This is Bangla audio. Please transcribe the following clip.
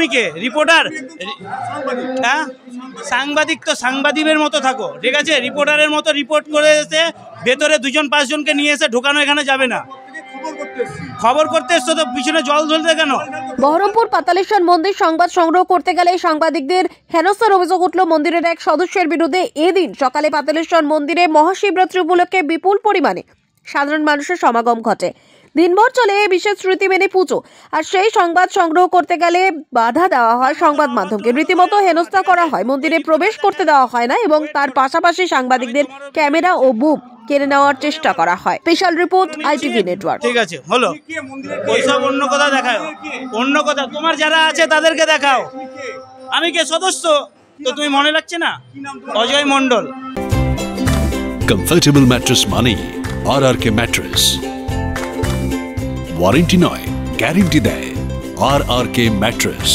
তুমি কে? রিপোর্টার? হ্যাঁ, সাংবাদিক তো সাংবাদিকের মতো থাকো, ঠিক আছে? রিপোর্টারের মতো রিপোর্ট করে এসে ভেতরে 2-5 জনকে নিয়ে এসে ঢোকানো এখানে যাবে না। খবর করতে এসছো তো পিছনে জল ঢলতে কেন? বহরমপুর পাতালেশ্বর মন্দির সংবাদ সংগ্রহ করতে গেলে সাংবাদিকদের হেনস্থার অভিযোগ উঠল মন্দিরের এক সদস্যের বিরুদ্ধে। এদিন সকালে পাতালেশ্বর মন্দিরে মহাশিবরাত্রি উপলক্ষে বিপুল পরিমাণে সাধারণ মানুষের সমাগম ঘটে। দিনভর চলে বিশেষ স্মৃতি মেনে পুজো, আর সেই সংবাদ সংগ্রহ করতে গেলে বাধা দেওয়া হয় সংবাদ মাধ্যমকে, রীতিমতো হেনস্থা করা হয়, মন্দিরে প্রবেশ করতে দেওয়া হয় না এবং তার পাশাপাশি সাংবাদিকদের ক্যামেরা ও বুম কেড়ে নেওয়ার চেষ্টা করা হয়। Special report, ITV network. ঠিক আছে, হলো ওইসব অন্য কথা দেখাও, অন্য কথা তোমার যারা আছে তাদেরকে দেখাও। আমি কে? সদস্য তো তুমি মনে রাখছে না? অজয় মন্ডল। কমফর্টেবল ম্যাট্রেস মানে RRK ম্যাট্রেস। ওয়ারেন্টি নয়, গ্যারেন্টি দেয় RRK ম্যাট্রেস।